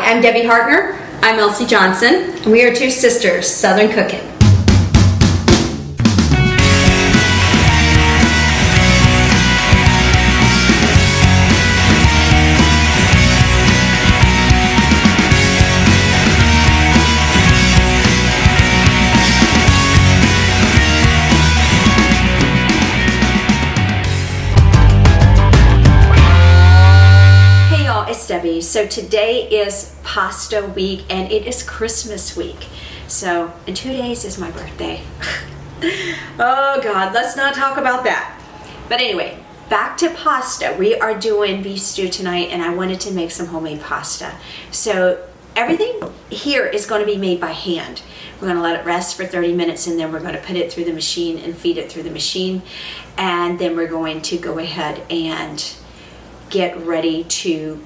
I'm Debbie Hartner. I'm Elsie Johnson. And we are two sisters, Southern Cooking. It's Debbie. So today is pasta week and it is Christmas week. So in 2 days is my birthday. Oh God, let's not talk about that. But anyway, back to pasta. We are doing beef stew tonight and I wanted to make some homemade pasta. So everything here is going to be made by hand. We're going to let it rest for 30 minutes and then we're going to put it through the machine and feed it through the machine. And then we're going to go ahead and get ready to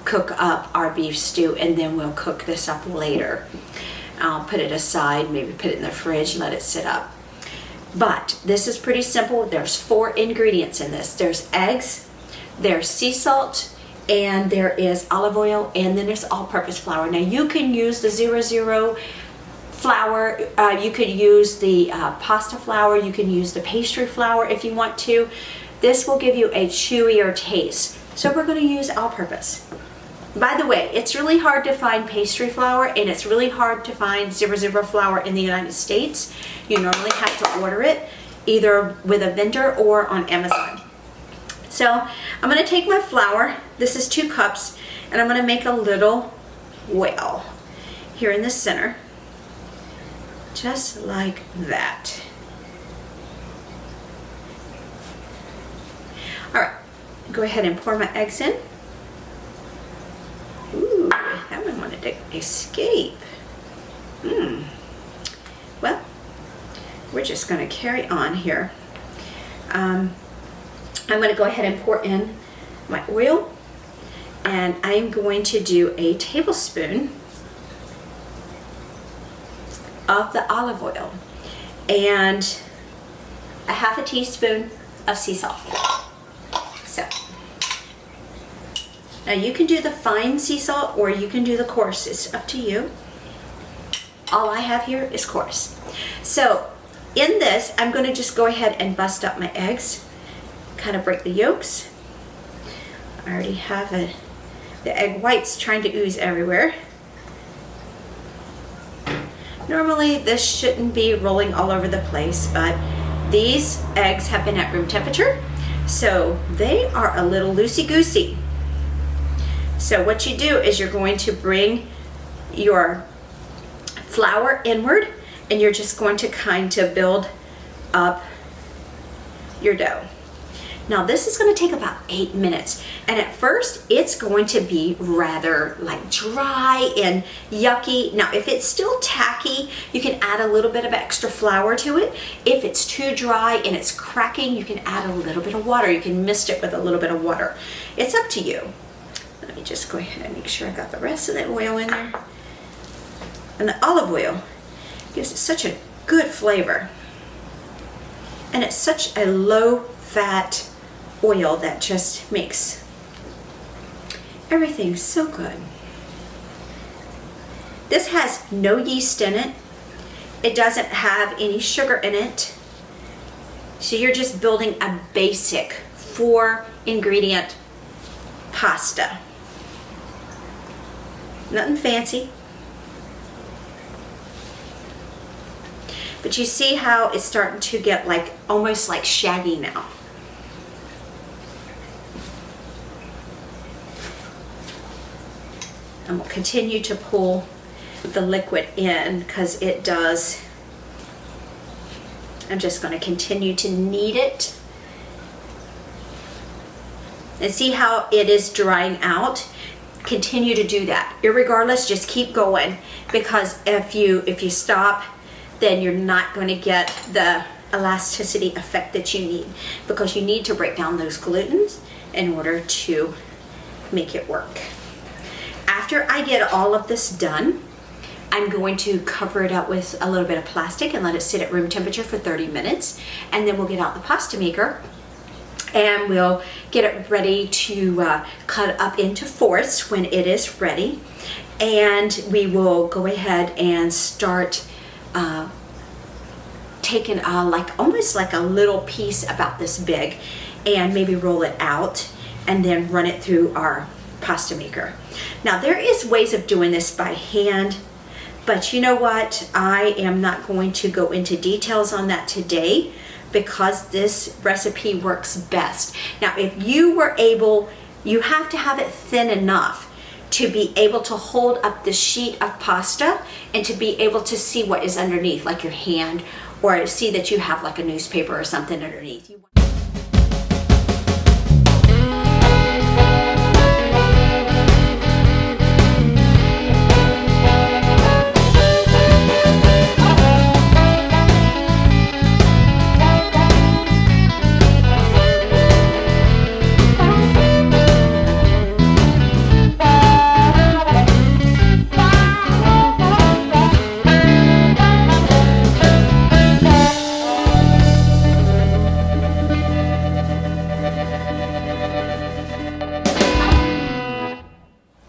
cook up our beef stew, and then we'll cook this up later. I'll put it aside, maybe put it in the fridge, let it sit up. But this is pretty simple. There's 4 ingredients in this. There's eggs, there's sea salt, and there is olive oil, and then there's all-purpose flour. Now you can use the 00 flour, you could use the pasta flour, you can use the pastry flour if you want to. This will give you a chewier taste. So we're going to use all-purpose. By the way, it's really hard to find pastry flour and it's really hard to find 00 flour in the United States. You normally have to order it either with a vendor or on Amazon. So I'm going to take my flour, this is 2 cups, and I'm going to make a little well here in the center, just like that. All right, go ahead and pour my eggs in. Ooh, that one wanted to escape. Well, we're just going to carry on here. I'm going to go ahead and pour in my oil, and I'm going to do a tablespoon of the olive oil and a half a teaspoon of sea salt. So now you can do the fine sea salt or you can do the coarse. It's up to you. All I have here is coarse. So in this, I'm going to just go ahead and bust up my eggs, kind of break the yolks. I already have the egg whites trying to ooze everywhere. Normally this shouldn't be rolling all over the place, but these eggs have been at room temperature, so they are a little loosey-goosey. So what you do is you're going to bring your flour inward and you're just going to kind of build up your dough. Now this is going to take about 8 minutes, and at first it's going to be rather like dry and yucky. Now if it's still tacky, you can add a little bit of extra flour to it. If it's too dry and it's cracking, you can add a little bit of water. You can mist it with a little bit of water. It's up to you. Let me just go ahead and make sure I got the rest of the oil in there. And the olive oil gives it such a good flavor. And it's such a low fat oil that just makes everything so good. This has no yeast in it. It doesn't have any sugar in it. So you're just building a basic 4 ingredient pasta. Nothing fancy. But you see how it's starting to get like almost like shaggy now. And we'll continue to pull the liquid in because it does. I'm just going to continue to knead it. And see how it is drying out. Continue to do that. Irregardless, just keep going, because if you stop, then you're not going to get the elasticity effect that you need, because you need to break down those glutens in order to make it work. After I get all of this done, I'm going to cover it up with a little bit of plastic and let it sit at room temperature for 30 minutes, and then we'll get out the pasta maker And we'll get it ready to cut up into fourths when it is ready. And we will go ahead and start taking like almost like a little piece about this big, and maybe roll it out and then run it through our pasta maker. Now there is ways of doing this by hand, but you know what? I am not going to go into details on that today, because this recipe works best. Now, if you were able, you have to have it thin enough to be able to hold up the sheet of pasta and to be able to see what is underneath, like your hand, or see that you have like a newspaper or something underneath.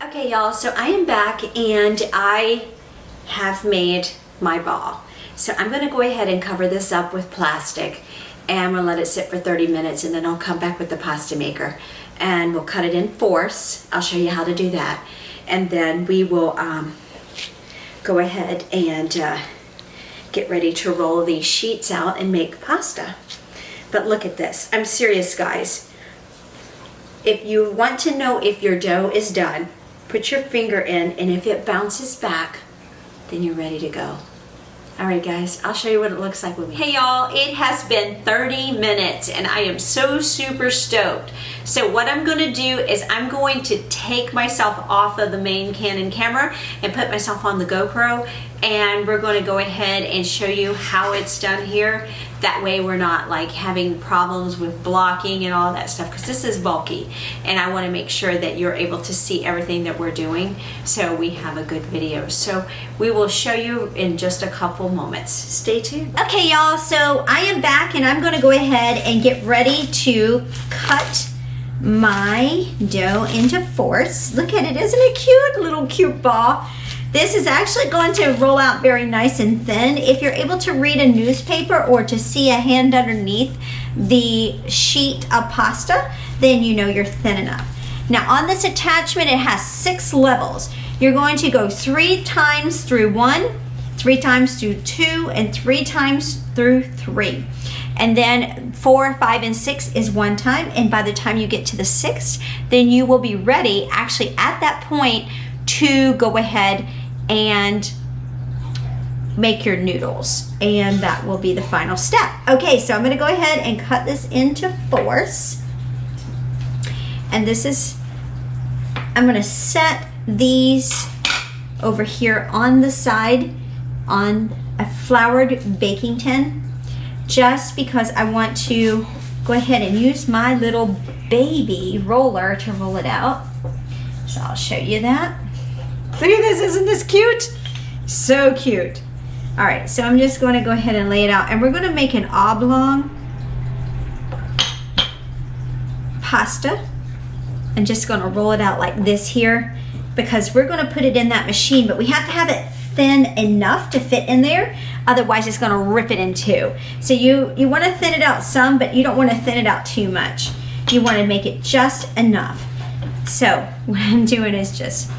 Okay, y'all, so I am back and I have made my ball. So I'm going to go ahead and cover this up with plastic, and I'm going to let it sit for 30 minutes, and then I'll come back with the pasta maker and we'll cut it in fourths. I'll show you how to do that, and then we will go ahead and get ready to roll these sheets out and make pasta. But look at this. I'm serious, guys. If you want to know if your dough is done, put your finger in, and if it bounces back, then you're ready to go. All right, guys, I'll show you what it looks like with me. Hey, y'all, it has been 30 minutes, and I am so super stoked. So what I'm gonna do is I'm going to take myself off of the main Canon camera and put myself on the GoPro, and we're gonna go ahead and show you how it's done here. That way we're not like having problems with blocking and all that stuff, because this is bulky, and I wanna make sure that you're able to see everything that we're doing so we have a good video. So we will show you in just a couple moments. Stay tuned. Okay, y'all, so I am back, and I'm gonna go ahead and get ready to cut my dough into fourths. Look at it, isn't it cute? Little cute ball. This is actually going to roll out very nice and thin. If you're able to read a newspaper or to see a hand underneath the sheet of pasta, then you know you're thin enough. Now on this attachment, it has 6 levels. You're going to go 3 times through 1, 3 times through 2, and 3 times through 3. And then 4, 5, and 6 is 1 time. And by the time you get to the 6th, then you will be ready actually at that point to go ahead and make your noodles. And that will be the final step. Okay, so I'm gonna go ahead and cut this into fourths. And this is, I'm gonna set these over here on the side on a floured baking tin, just because I want to go ahead and use my little baby roller to roll it out. So I'll show you that. Look at this, isn't this cute? So cute. All right, so I'm just going to go ahead and lay it out, and we're going to make an oblong pasta. I'm just going to roll it out like this here, because we're going to put it in that machine, but we have to have it thin enough to fit in there, otherwise it's going to rip it in two. So you want to thin it out some, but you don't want to thin it out too much. You want to make it just enough. So what I'm doing is just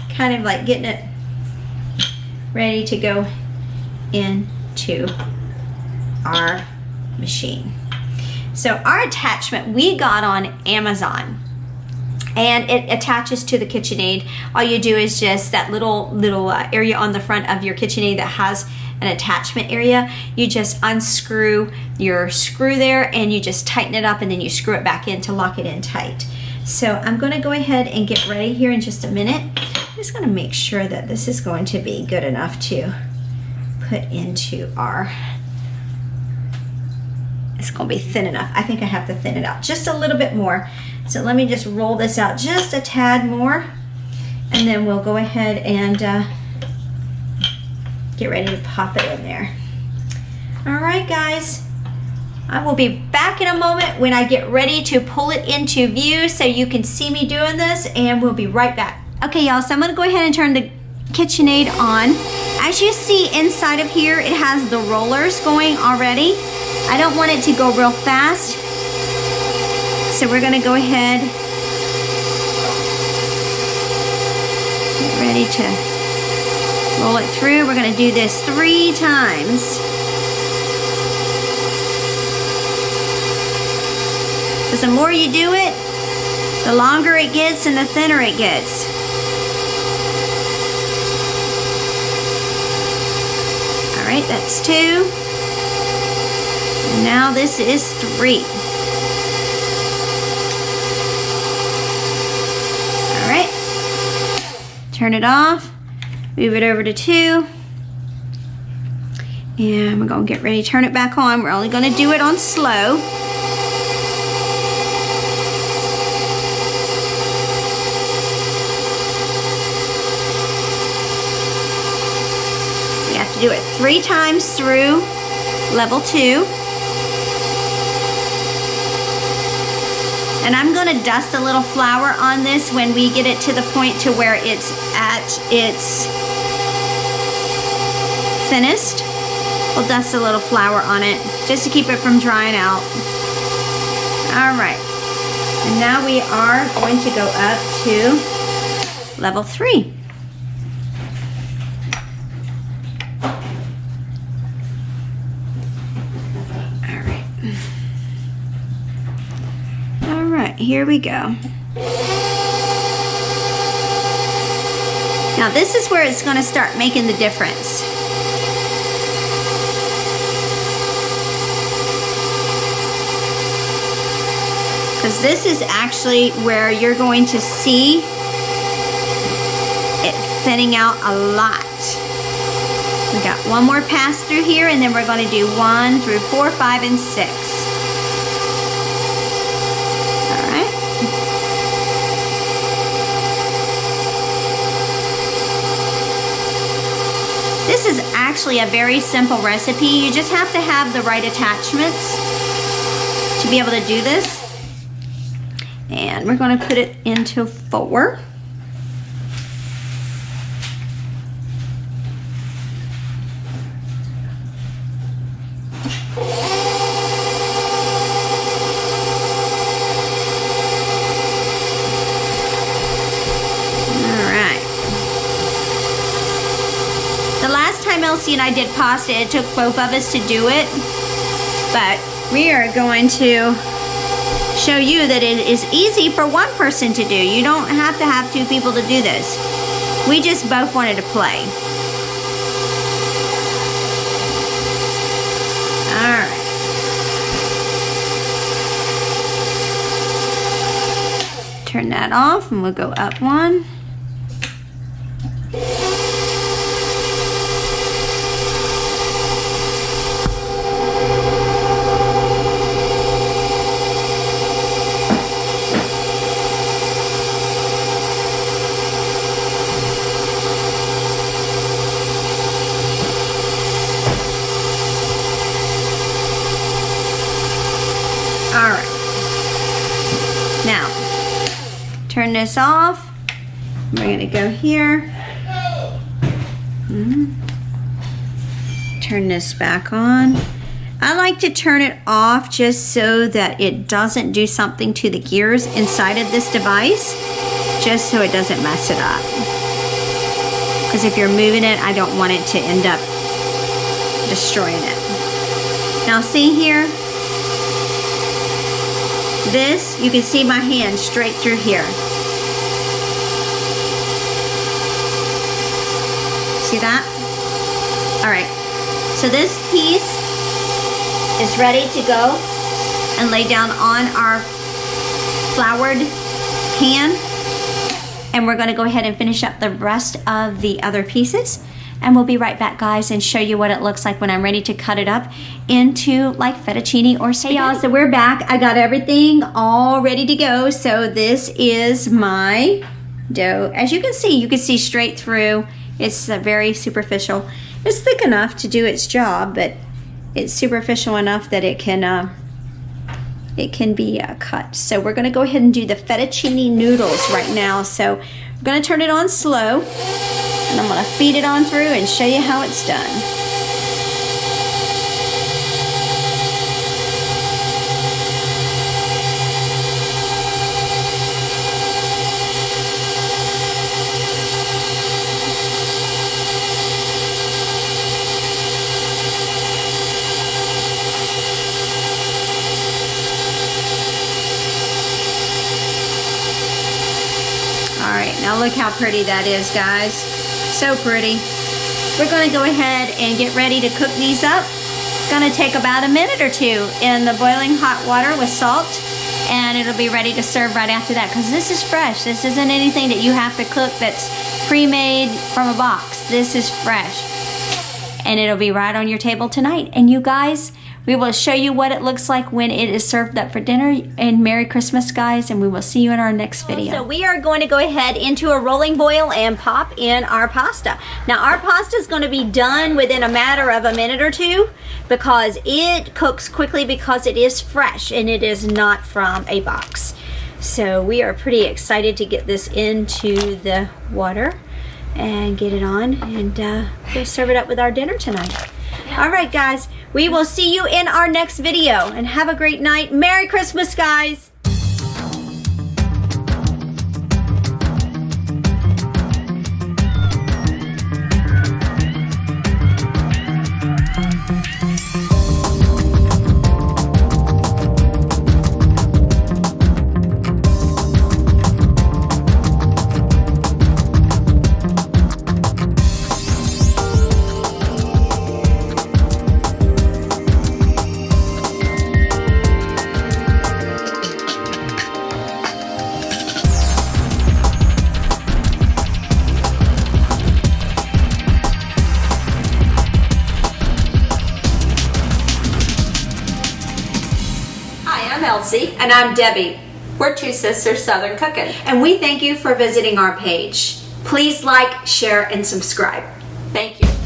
kind of like getting it ready to go into our machine. So our attachment we got on Amazon, and it attaches to the KitchenAid. All you do is just that little area on the front of your KitchenAid that has an attachment area. You just unscrew your screw there, and you just tighten it up, and then you screw it back in to lock it in tight. So I'm going to go ahead and get ready here in just a minute. I'm just going to make sure that this is going to be good enough to put into our, it's going to be thin enough. I think I have to thin it out just a little bit more. So let me just roll this out just a tad more, and then we'll go ahead and get ready to pop it in there. All right, guys, I will be back in a moment when I get ready to pull it into view so you can see me doing this, and we'll be right back. Okay, y'all, so I'm gonna go ahead and turn the KitchenAid on. As you see inside of here, it has the rollers going already. I don't want it to go real fast, so we're gonna go ahead, get ready to roll it through. We're gonna do this 3 times. Because the more you do it, the longer it gets and the thinner it gets. All right, that's 2. And now this is 3. All right, turn it off, move it over to 2. And we're gonna get ready to turn it back on. We're only gonna do it on slow. Do it 3 times through level 2. And I'm going to dust a little flour on this when we get it to the point to where it's at its thinnest. We'll dust a little flour on it just to keep it from drying out. All right. And now we are going to go up to level 3. Here we go. Now this is where it's going to start making the difference. Because this is actually where you're going to see it thinning out a lot. We got one more pass through here, and then we're going to do 1 through 4, 5, and 6. This is actually a very simple recipe. You just have to have the right attachments to be able to do this. And we're going to put it into 4. Elsie and I did pasta. It took both of us to do it, but we are going to show you that it is easy for one person to do. You don't have to have 2 people to do this. We just both wanted to play. All right. Turn that off and we'll go up 1. Turn this off. We're going to go here. Turn this back on. I like to turn it off just so that it doesn't do something to the gears inside of this device, just so it doesn't mess it up. Because if you're moving it, I don't want it to end up destroying it. Now see here? This, you can see my hand straight through here. See that? All right, so this piece is ready to go and lay down on our floured pan. And we're gonna go ahead and finish up the rest of the other pieces. And we'll be right back, guys, and show you what it looks like when I'm ready to cut it up into like fettuccine or spaghetti. Hey y'all, so we're back. I got everything all ready to go. So this is my dough. As you can see straight through. It's very superficial. It's thick enough to do its job, but it's superficial enough that it can it can be cut. So we're gonna go ahead and do the fettuccine noodles right now. So I'm gonna turn it on slow, and I'm gonna feed it on through and show you how it's done. Alright, now look how pretty that is, guys. So pretty. We're going to go ahead and get ready to cook these up. It's going to take about a minute or two in the boiling hot water with salt, and it'll be ready to serve right after that, because this is fresh. This isn't anything that you have to cook that's pre-made from a box. This is fresh. And it'll be right on your table tonight. And you guys, we will show you what it looks like when it is served up for dinner. And Merry Christmas, guys, and we will see you in our next video. So we are going to go ahead into a rolling boil and pop in our pasta. Now our pasta is going to be done within a matter of a minute or two, because it cooks quickly because it is fresh and it is not from a box. So we are pretty excited to get this into the water and get it on, and we'll serve it up with our dinner tonight. All right, guys, we will see you in our next video, and have a great night. Merry Christmas, guys. Elsie. And I'm Debbie. We're two sisters Southern cooking. And we thank you for visiting our page. Please like, share, and subscribe. Thank you.